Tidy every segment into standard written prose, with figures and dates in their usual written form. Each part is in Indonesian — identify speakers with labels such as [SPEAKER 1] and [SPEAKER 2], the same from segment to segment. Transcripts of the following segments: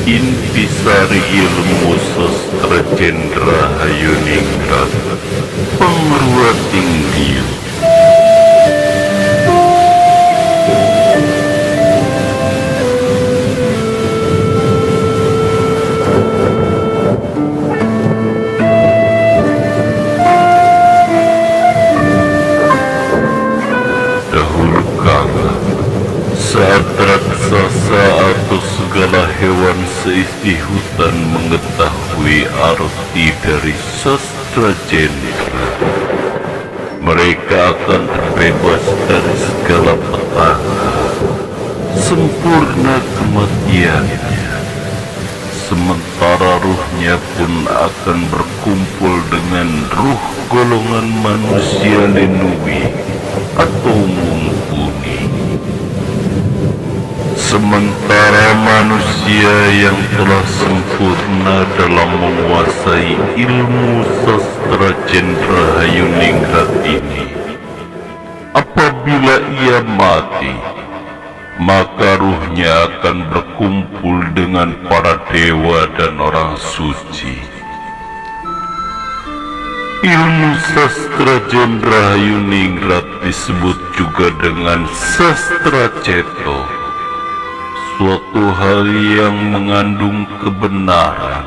[SPEAKER 1] Intisari Ilmu Sastra Cendra Hayuningrat Pangruating Diu. Dahulu kala, saat raksasa atau segala hewan seisi hutan mengetahui arti dari sastra Cendra, mereka akan terbebas dari segala petaka, sempurna kematiannya. Sementara ruhnya pun akan berkumpul dengan ruh golongan manusia Lenui atau mumpuni. Sementara manusia yang telah sempurna dalam menguasai ilmu sastra Cendra Hayuningrat ini, apabila ia mati, maka ruhnya akan berkumpul dengan para dewa dan orang suci. Ilmu sastra Cendra Hayuningrat disebut juga dengan sastra Ceto, suatu hal yang mengandung kebenaran,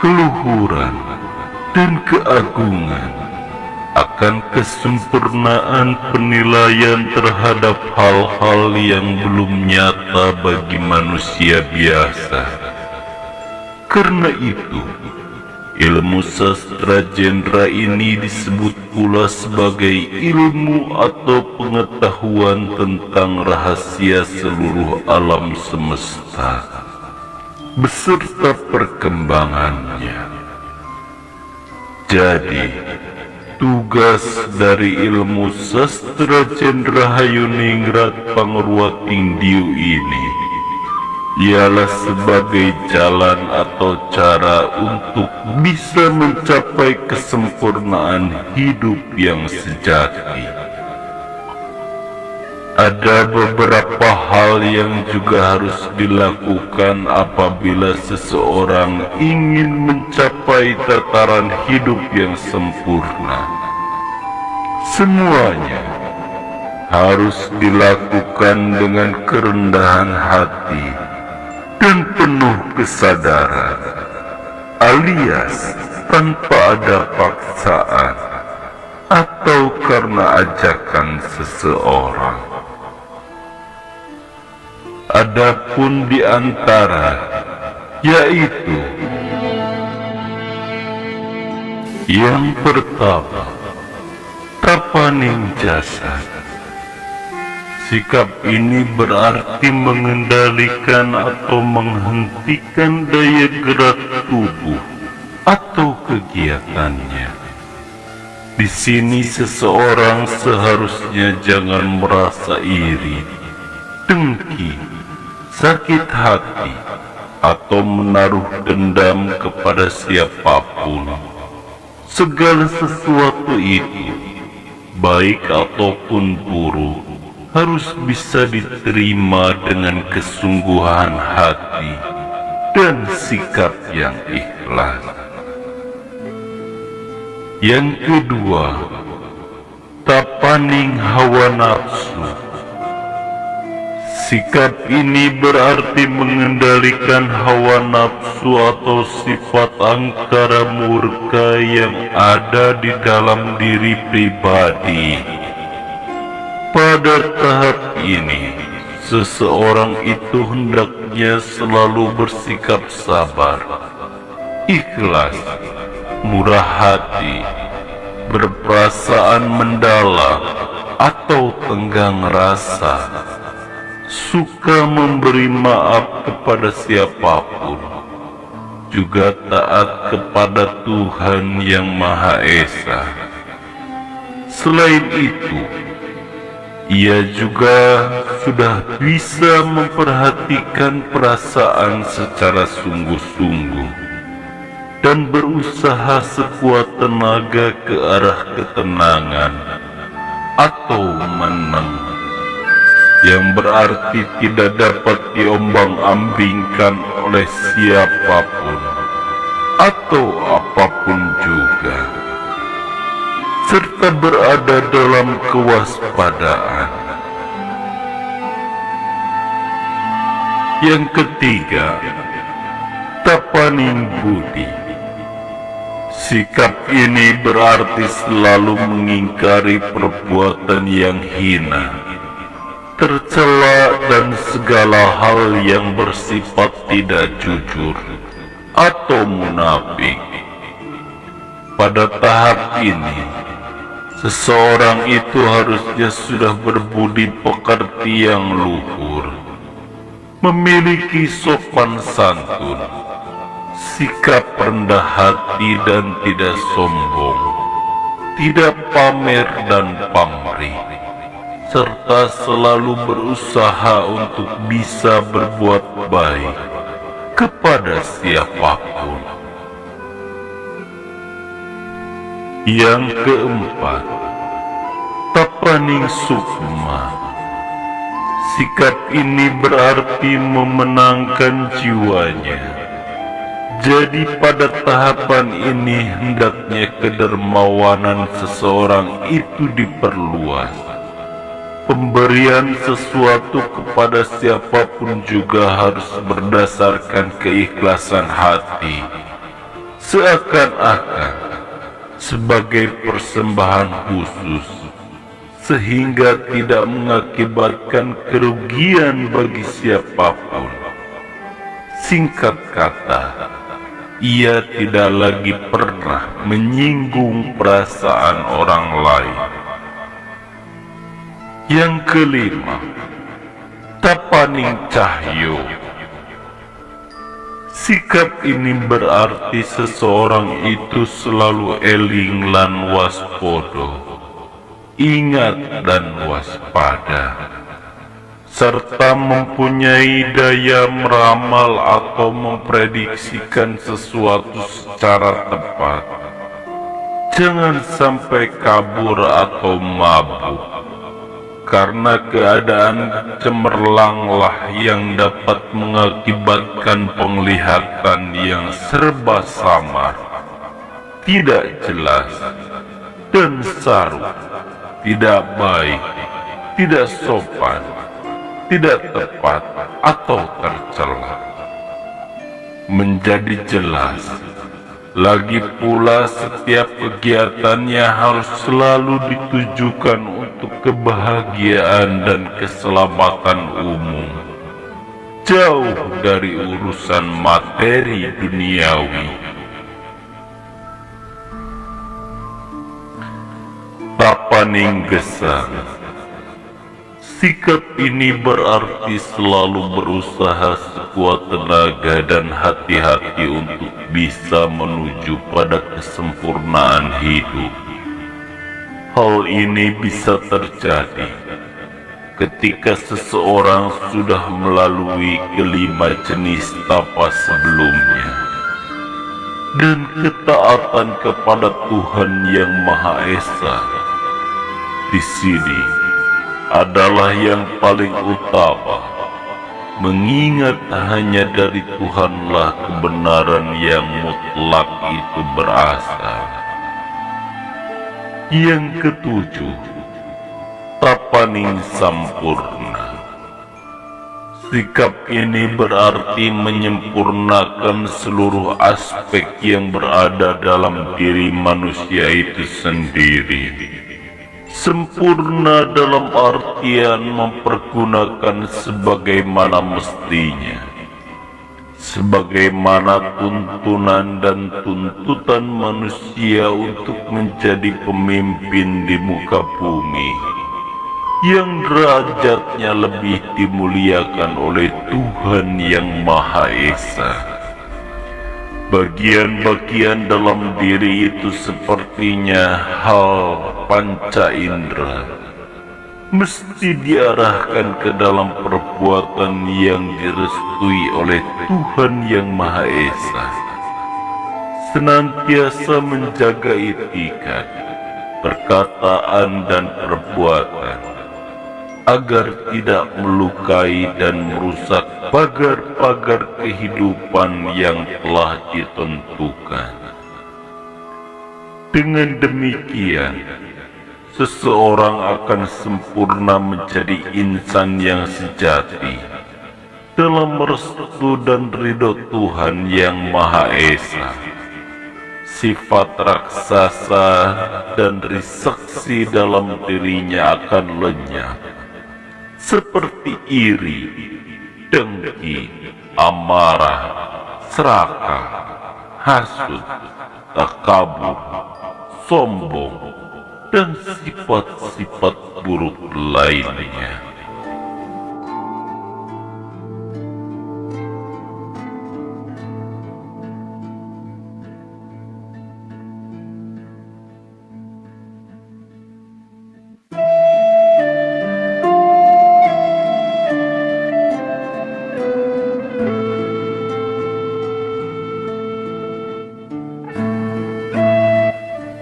[SPEAKER 1] keluhuran, dan keagungan akan kesempurnaan penilaian terhadap hal-hal yang belum nyata bagi manusia biasa. Karena itu, ilmu sastra Cendra ini disebut pula sebagai ilmu atau pengetahuan tentang rahasia seluruh alam semesta beserta perkembangannya. Jadi, tugas dari ilmu sastra Cendra Hayuningrat Pangruating Diu ini ialah sebagai jalan atau cara untuk bisa mencapai kesempurnaan hidup yang sejati. Ada beberapa hal yang juga harus dilakukan apabila seseorang ingin mencapai tataran hidup yang sempurna. Semuanya harus dilakukan dengan kerendahan hati dan penuh kesadaran, alias tanpa ada paksaan atau karena ajakan seseorang. Adapun di antara, yaitu yang pertama, tapaning jasad. Sikap ini berarti mengendalikan atau menghentikan daya gerak tubuh atau kegiatannya. Di sini seseorang seharusnya jangan merasa iri, dengki, sakit hati, atau menaruh dendam kepada siapapun. Segala sesuatu itu, baik ataupun buruk, harus bisa diterima dengan kesungguhan hati dan sikap yang ikhlas. Yang kedua, tapaning hawa nafsu. Sikap ini berarti mengendalikan hawa nafsu atau sifat angkara murka yang ada di dalam diri pribadi. Pada tahap ini, seseorang itu hendaknya selalu bersikap sabar, ikhlas, murah hati, berperasaan mendalam atau tenggang rasa, suka memberi maaf kepada siapapun, juga taat kepada Tuhan Yang Maha Esa. Selain itu, ia juga sudah bisa memperhatikan perasaan secara sungguh-sungguh dan berusaha sekuat tenaga ke arah ketenangan atau menang, yang berarti tidak dapat diombang-ambingkan oleh siapapun atau apapun juga, serta berada dalam kewaspadaan. Yang ketiga, tapaning budi. Sikap ini berarti selalu mengingkari perbuatan yang hina, tercela, dan segala hal yang bersifat tidak jujur atau munafik. Pada tahap ini, seseorang itu harusnya sudah berbudi pekerti yang luhur, memiliki sopan santun, sikap rendah hati dan tidak sombong, tidak pamer dan pamrih, serta selalu berusaha untuk bisa berbuat baik kepada siapapun. Yang keempat, tapaning sukma. Sikap ini berarti memenangkan jiwanya. Jadi pada tahapan ini hendaknya kedermawanan seseorang itu diperluas. Pemberian sesuatu kepada siapapun juga harus berdasarkan keikhlasan hati, seakan-akan sebagai persembahan khusus, sehingga tidak mengakibatkan kerugian bagi siapapun. Singkat kata, ia tidak lagi pernah menyinggung perasaan orang lain. Yang kelima, tapaning cahyo. Sikap ini berarti seseorang itu selalu eling lan waspodo, ingat dan waspada, serta mempunyai daya meramal atau memprediksikan sesuatu secara tepat. Jangan sampai kabur atau mabuk, karena keadaan cemerlanglah yang dapat mengakibatkan penglihatan yang serba samar, tidak jelas, dan saru, tidak baik, tidak sopan, tidak tepat, atau tercela. Menjadi jelas, lagi pula setiap kegiatannya harus selalu ditujukan untuk kebahagiaan dan keselamatan umum, jauh dari urusan materi duniawi. Tapaning gesang. Sikap ini berarti selalu berusaha sekuat tenaga dan hati-hati untuk bisa menuju pada kesempurnaan hidup. Hal ini bisa terjadi ketika seseorang sudah melalui kelima jenis tapa sebelumnya, dan ketaatan kepada Tuhan Yang Maha Esa di sini adalah yang paling utama, mengingat hanya dari Tuhanlah kebenaran yang mutlak itu berasal. Yang ketujuh, tapaning sampurna. Sikap ini berarti menyempurnakan seluruh aspek yang berada dalam diri manusia itu sendiri. Sempurna dalam artian mempergunakan sebagaimana mestinya, sebagaimana tuntunan dan tuntutan manusia untuk menjadi pemimpin di muka bumi, yang derajatnya lebih dimuliakan oleh Tuhan Yang Maha Esa. Bagian-bagian dalam diri itu sepertinya hal panca indera, mesti diarahkan ke dalam perbuatan yang direstui oleh Tuhan Yang Maha Esa. Senantiasa menjaga itikat, perkataan dan perbuatan, agar tidak melukai dan merusak pagar-pagar kehidupan yang telah ditentukan. Dengan demikian, seseorang akan sempurna menjadi insan yang sejati dalam restu dan ridho Tuhan yang Maha Esa. Sifat raksasa dan riseksi dalam dirinya akan lenyap, seperti iri, dengki, amarah, serakah, hasut, takabur, sombong, dan sifat-sifat buruk lainnya.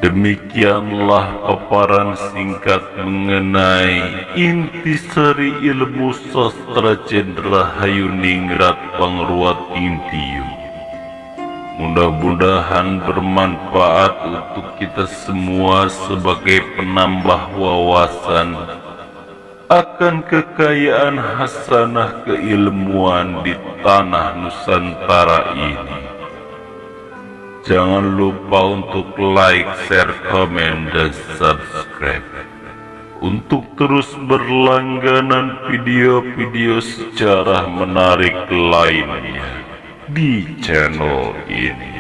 [SPEAKER 1] Demikianlah paparan singkat mengenai intisari ilmu sastra Cenderawasih Pangruat Intiyu. Mudah-mudahan bermanfaat untuk kita semua sebagai penambah wawasan akan kekayaan hasanah keilmuan di tanah Nusantara ini. Jangan lupa untuk like, share, komen, dan subscribe untuk terus berlangganan video-video sejarah menarik lainnya di channel ini.